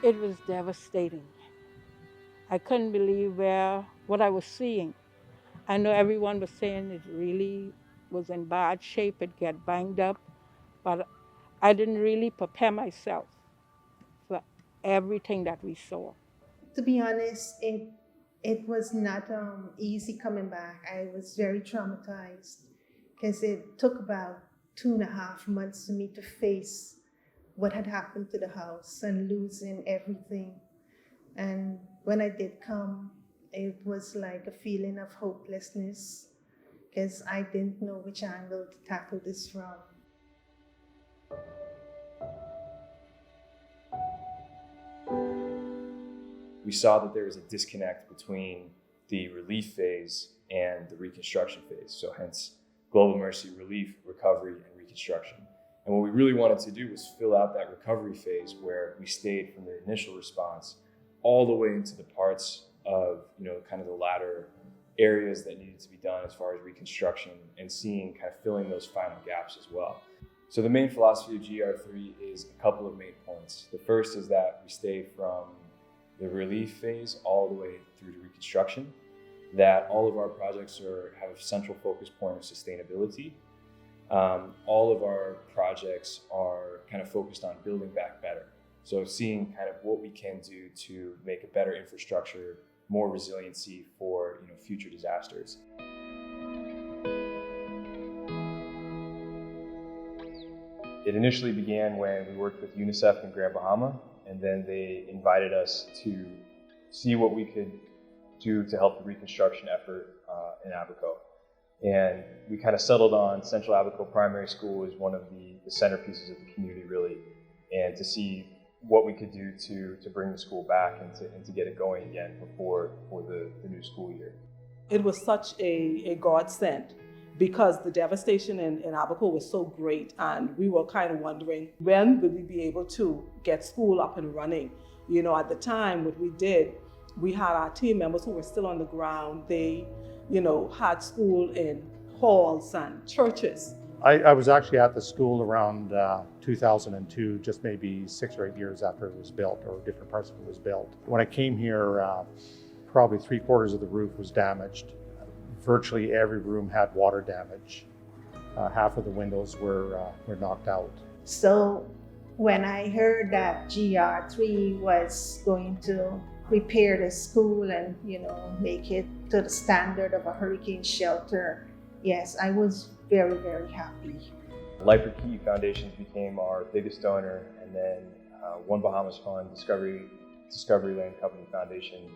It was devastating. I couldn't believe what I was seeing. I know everyone was saying it really was in bad shape, it got banged up, but I didn't really prepare myself for everything that we saw. To be honest, it was not easy coming back. I was very traumatized because it took about 2.5 months for me to face what had happened to the house and losing everything. And when I did come, it was like a feeling of hopelessness because I didn't know which angle to tackle this from. We saw that there was a disconnect between the relief phase and the reconstruction phase. So hence global emergency relief, recovery, and reconstruction. And what we really wanted to do was fill out that recovery phase where we stayed from the initial response all the way into the parts of, kind of the latter areas that needed to be done as far as reconstruction and seeing kind of filling those final gaps as well. So the main philosophy of GER3 is a couple of main points. The first is that we stay from the relief phase all the way through to reconstruction, that all of our projects have a central focus point of sustainability. All of our projects are kind of focused on building back better. So seeing kind of what we can do to make a better infrastructure, more resiliency for future disasters. It initially began when we worked with UNICEF in Grand Bahama, and then they invited us to see what we could do to help the reconstruction effort in Abaco. And we kind of settled on Central Abaco Primary School as one of the centerpieces of the community, really, and to see what we could do to bring the school back and to get it going again before the new school year. It was such a godsend because the devastation in Abaco was so great, and we were kind of wondering when would we be able to get school up and running. At the time, what we did, we had our team members who were still on the ground. They, had school in halls and churches. I was actually at the school around 2002, just maybe 6 or 8 years after it was built, or different parts of it was built. When I came here, probably 3/4 of the roof was damaged. Virtually every room had water damage. Half of the windows were knocked out. So when I heard that GER3 was going to repair the school and make it to the standard of a hurricane shelter, yes, I was very, very happy. Life for Key Foundations became our biggest donor, and then One Bahamas Fund, Discovery Land Company Foundation,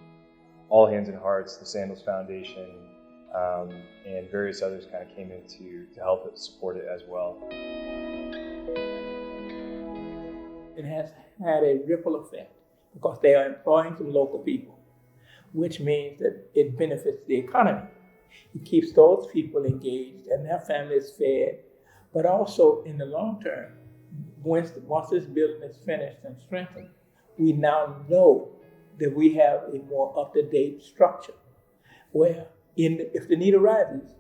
All Hands and Hearts, the Sandals Foundation, and various others kind of came in to help it support it as well. It has had a ripple effect because they are employing some local people, which means that it benefits the economy. It keeps those people engaged and their families fed, but also in the long term, once this building is finished and strengthened, we now know that we have a more up-to-date structure where if the need arises,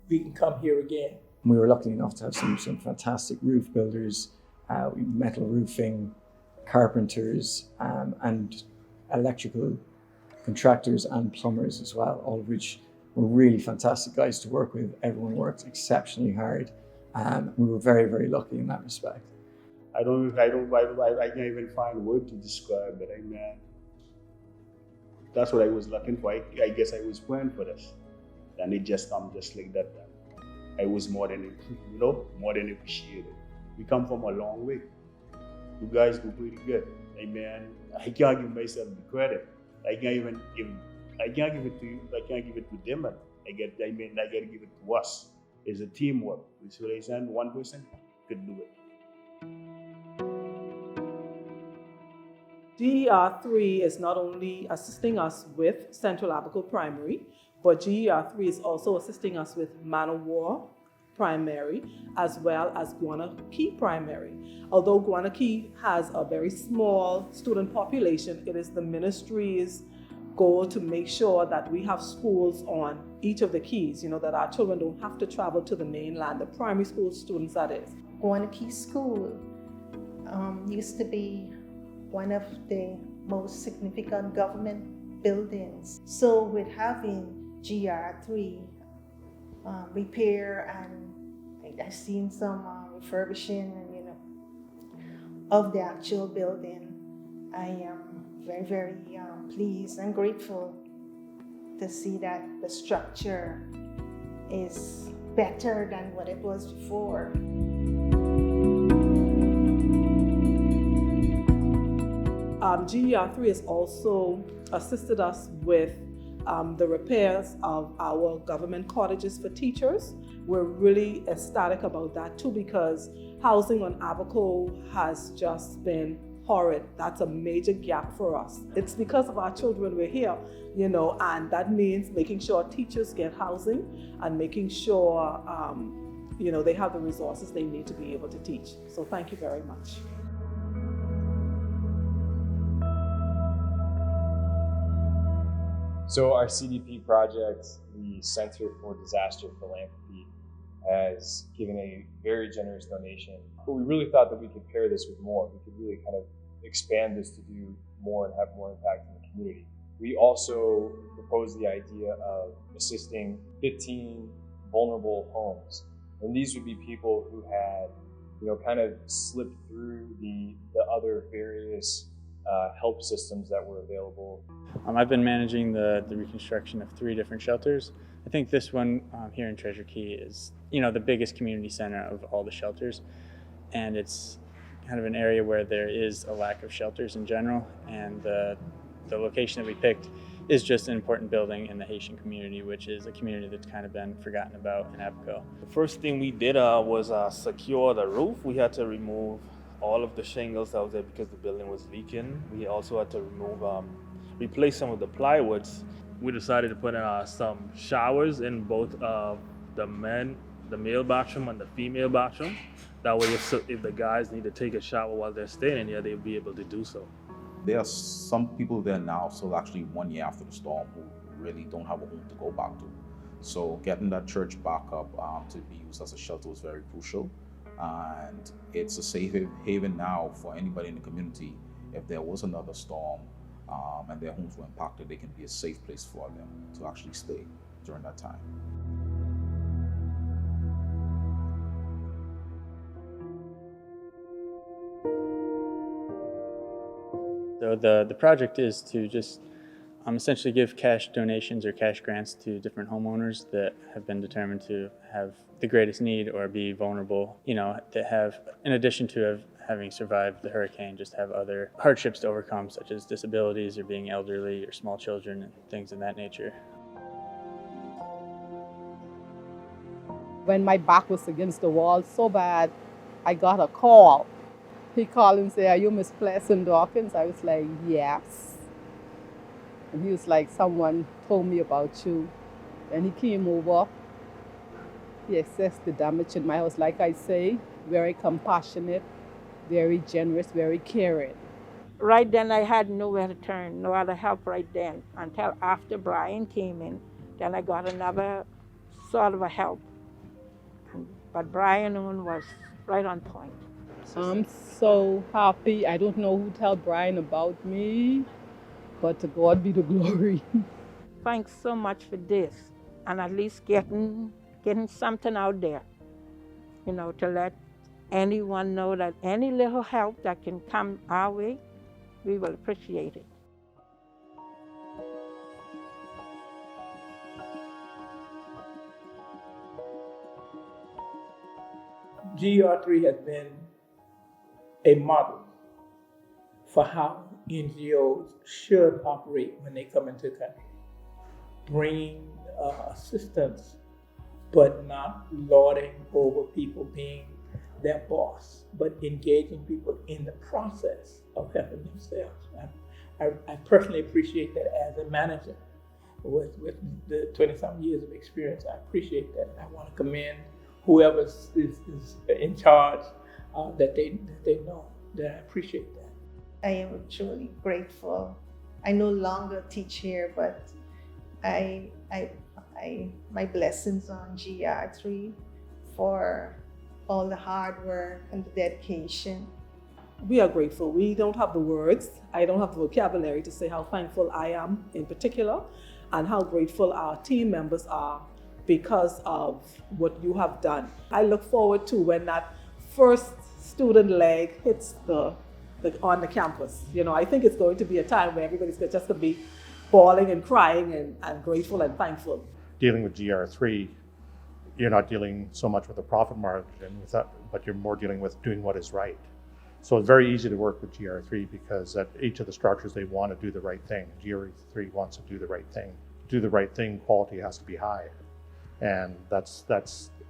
we can come here again. We were lucky enough to have some fantastic roof builders, metal roofing, carpenters, and electrical contractors and plumbers as well, all of which were really fantastic guys to work with. Everyone worked exceptionally hard. We were very, very lucky in that respect. I can't even find words to describe it. That's what I was looking for. I guess I was praying for this, and it just come just like that. I was more than appreciated. We come from a long way. You guys do pretty good. I can't give myself the credit. I can't give it to you. I can't give it to them. I got to give it to us. It's a teamwork. It's what I said. One person could do it. GER3 is not only assisting us with Central Abaco Primary, but GER3 is also assisting us with Man o' War Primary, as well as Guana Key Primary. Although Guana Key has a very small student population, it is the ministry's goal to make sure that we have schools on each of the keys, that our children don't have to travel to the mainland, the primary school students, that is. Guana Key School used to be one of the most significant government buildings. So with having GER3 repair, and I've seen some refurbishing, and of the actual building, I am very, very pleased and grateful to see that the structure is better than what it was before. GER3 has also assisted us with the repairs of our government cottages for teachers. We're really ecstatic about that too, because housing on Abaco has just been horrid. That's a major gap for us. It's because of our children we're here, and that means making sure teachers get housing and making sure, they have the resources they need to be able to teach. So thank you very much. So our CDP project, the Center for Disaster Philanthropy, has given a very generous donation. But we really thought that we could pair this with more. We could really kind of expand this to do more and have more impact in the community. We also proposed the idea of assisting 15 vulnerable homes. And these would be people who had, kind of slipped through the other various help systems that were available. I've been managing the reconstruction of 3 different shelters. I think this one here in Treasure Key is, the biggest community center of all the shelters. And it's kind of an area where there is a lack of shelters in general. And the location that we picked is just an important building in the Haitian community, which is a community that's kind of been forgotten about in Abaco. The first thing we did was secure the roof. We had to remove all of the shingles that was there because the building was leaking. We also had to replace some of the plywoods. We decided to put in some showers in both the male bathroom and the female bathroom. That way if the guys need to take a shower while they're staying in here, they'll be able to do so. There are some people there now, so actually 1 year after the storm, who really don't have a home to go back to. So getting that church back up to be used as a shelter was very crucial. And it's a safe haven now for anybody in the community. If there was another storm and their homes were impacted, they can be a safe place for them to actually stay during that time. So the project is to just essentially give cash donations or cash grants to different homeowners that have been determined to have the greatest need or be vulnerable, that have, in addition to having survived the hurricane, just have other hardships to overcome, such as disabilities or being elderly or small children and things of that nature. When my back was against the wall so bad, I got a call. He called and said, "Are you Miss Pleasant Dawkins?" I was like, "Yes." And he was like, "Someone told me about you." And he came over. He assessed the damage in my house. Like I say, very compassionate, very generous, very caring. Right then, I had nowhere to turn, no other help right then, until after Brian came in. Then I got another sort of a help. But Brian was right on point. I'm so happy. I don't know who told Brian about me, but to God be the glory. Thanks so much for this, and at least getting something out there, to let anyone know that any little help that can come our way, we will appreciate it. GER3 has been a model for how NGOs should operate when they come into the country, bringing assistance, but not lording over people being their boss, but engaging people in the process of helping themselves. I personally appreciate that as a manager with the 20-something years of experience. I appreciate that. I want to commend whoever is in charge, that they know that I appreciate that. I am truly grateful. I no longer teach here, but my blessings on GER3 for all the hard work and the dedication We are grateful. We don't have the words. I don't have the vocabulary to say how thankful I am in particular and how grateful our team members are because of what you have done. I look forward to when that first student leg hits on the campus. I think it's going to be a time where everybody's just going to be bawling and crying and grateful and thankful. Dealing with GER3, you're not dealing so much with the profit margin, but you're more dealing with doing what is right. So it's very easy to work with GER3 because at each of the structures they want to do the right thing. GER3 wants to do the right thing. To do the right thing, quality has to be high. And that's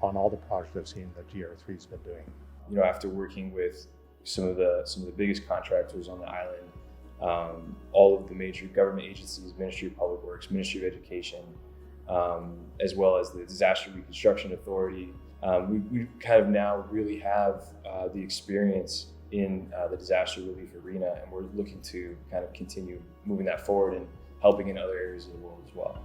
on all the projects I've seen that GER3's been doing. After working with some of the biggest contractors on the island, all of the major government agencies, Ministry of Public Works, Ministry of Education, as well as the Disaster Reconstruction Authority, we kind of now really have the experience in the disaster relief arena, and we're looking to kind of continue moving that forward and helping in other areas of the world as well.